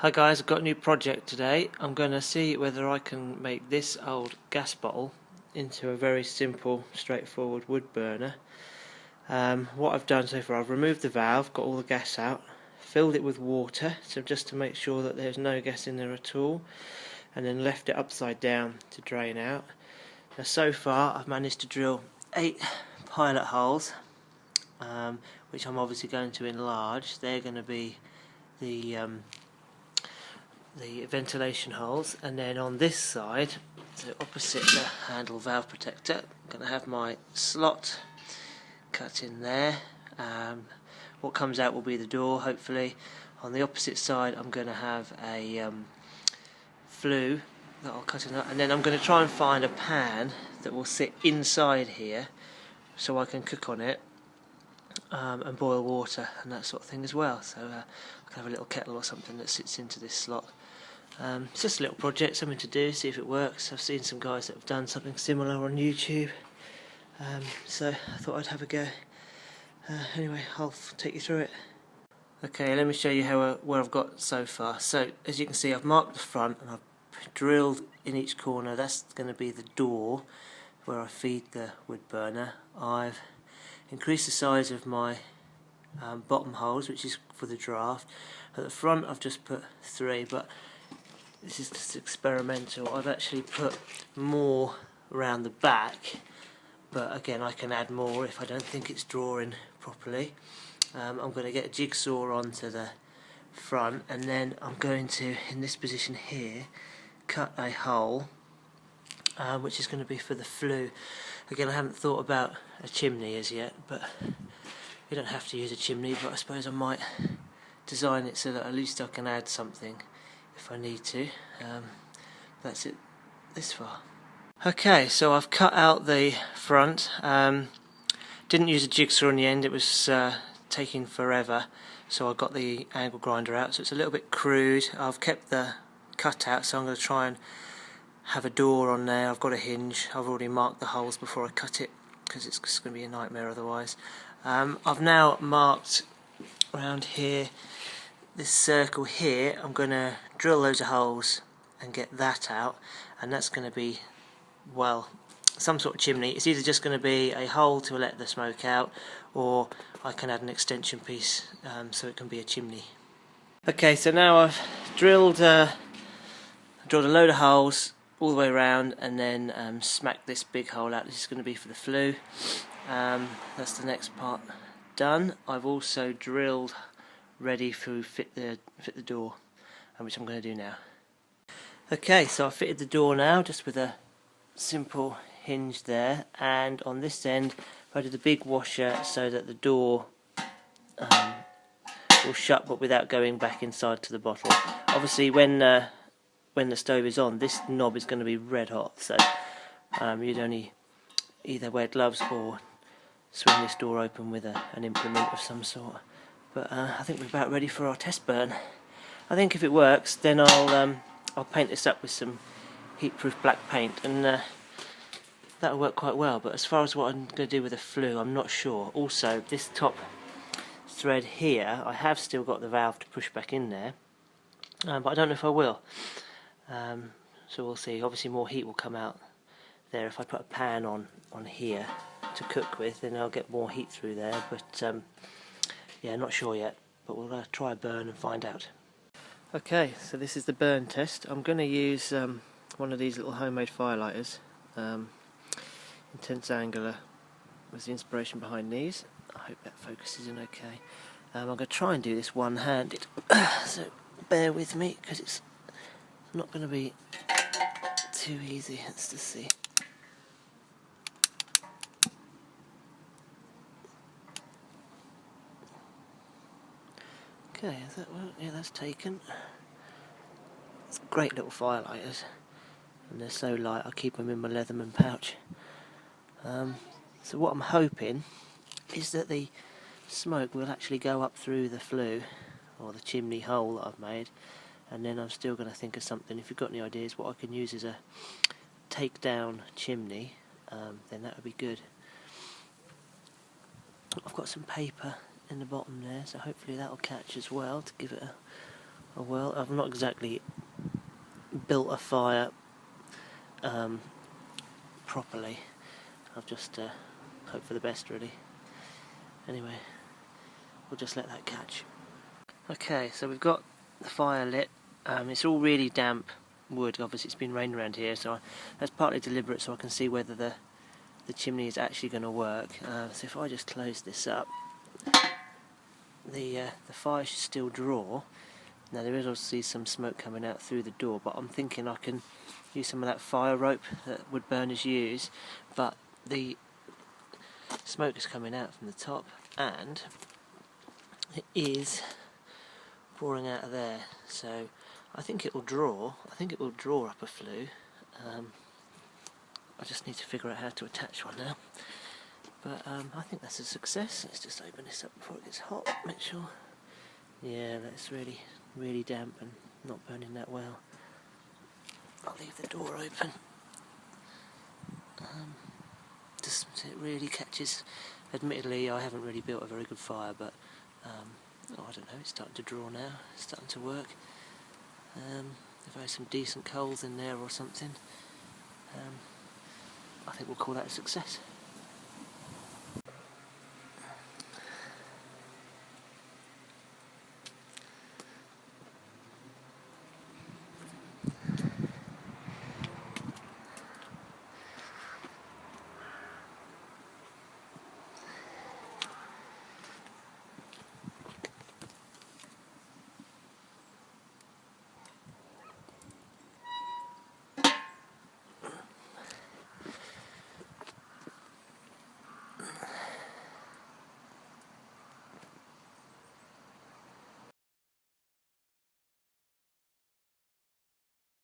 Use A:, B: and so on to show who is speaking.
A: Hi guys, I've got a new project today. I'm going to see whether I can make this old gas bottle into a very simple, straightforward wood burner. What I've done so far, I've removed the valve, got all the gas out, filled it with water, so just to make sure that there's no gas in there at all, and then left it upside down to drain out. Now so far I've managed to drill 8 pilot holes, which I'm obviously going to enlarge. They're going to be the ventilation holes, and then on this side, so opposite the handle valve protector, I'm going to have my slot cut in there. What comes out will be the door, hopefully. On the opposite side I'm going to have a flue that I'll cut in, and then I'm going to try and find a pan that will sit inside here so I can cook on it and boil water and that sort of thing as well. So I can have a little kettle or something that sits into this slot. It's just a little project, something to do, see if it works. I've seen some guys that have done something similar on YouTube, so I thought I'd have a go. Anyway, I'll take you through it. Okay, let me show you where I've got so far. So as you can see, I've marked the front and I've drilled in each corner. That's going to be the door where I feed the wood burner. I've increased the size of my bottom holes, which is for the draft. At the front I've just put 3, but this is just experimental. I've actually put more around the back, but again I can add more if I don't think it's drawing properly. I'm going to get a jigsaw onto the front, and then I'm going to, in this position here, cut a hole which is going to be for the flue. Again, I haven't thought about a chimney as yet, but you don't have to use a chimney, but I suppose I might design it so that at least I can add something if I need to. That's it this far. Okay, so I've cut out the front. Didn't use a jigsaw in the end, it was taking forever, so I got the angle grinder out, so it's a little bit crude. I've kept the cut out, so I'm going to try and have a door on there. I've got a hinge. I've already marked the holes before I cut it because it's just going to be a nightmare otherwise. I've now marked around here, this circle here. I'm going to drill loads of holes and get that out, and that's going to be, well, some sort of chimney. It's either just going to be a hole to let the smoke out, or I can add an extension piece so it can be a chimney. Okay, so now I've drilled a load of holes all the way around, and then smacked this big hole out. This is going to be for the flue. That's the next part done. I've also drilled ready to fit the door, which I'm going to do now. Okay, so I've fitted the door now, just with a simple hinge there, and on this end I did a big washer so that the door will shut, but without going back inside to the bottle. Obviously when the stove is on, this knob is going to be red hot, so you'd only either wear gloves or swing this door open with an implement of some sort. But I think we're about ready for our test burn. I think if it works, then I'll paint this up with some heat-proof black paint, and that'll work quite well. But as far as what I'm going to do with the flue, I'm not sure. Also, this top thread here, I have still got the valve to push back in there, but I don't know if I will. So we'll see. Obviously more heat will come out there. If I put a pan on here to cook with, then I'll get more heat through there, but yeah, not sure yet, but we'll try a burn and find out. Okay, so this is the burn test. I'm going to use one of these little homemade firelighters. Intense Angular was the inspiration behind these. I hope that focuses in okay. I'm going to try and do this one-handed, so bear with me because it's not going to be too easy. Let's just see. Okay, is that well? Yeah, that's taken. It's great little firelighters, and they're so light. I keep them in my Leatherman pouch. So what I'm hoping is that the smoke will actually go up through the flue or the chimney hole that I've made, and then I'm still going to think of something. If you've got any ideas what I can use as a take-down chimney, then that would be good. I've got some paper in the bottom there, so hopefully that'll catch as well to give it a Oh well, I've not exactly built a fire properly. I've just hoped for the best, really. Anyway, we'll just let that catch. Okay, so we've got the fire lit. It's all really damp wood. Obviously it's been raining around here, so that's partly deliberate so I can see whether the chimney is actually going to work. So if I just close this up, the fire should still draw. Now there is obviously some smoke coming out through the door, but I'm thinking I can use some of that fire rope that wood burners use, but the smoke is coming out from the top and it is pouring out of there, so I think it will draw. I think it will draw up a flue. I just need to figure out how to attach one now, but I think that's a success. Let's just open this up before it gets hot, make sure. Yeah, that's really damp and not burning that well. I'll leave the door open. Just so it really catches. Admittedly, I haven't really built a very good fire, but oh, I don't know, it's starting to draw now. It's starting to work. If I have some decent coals in there or something, I think we'll call that a success.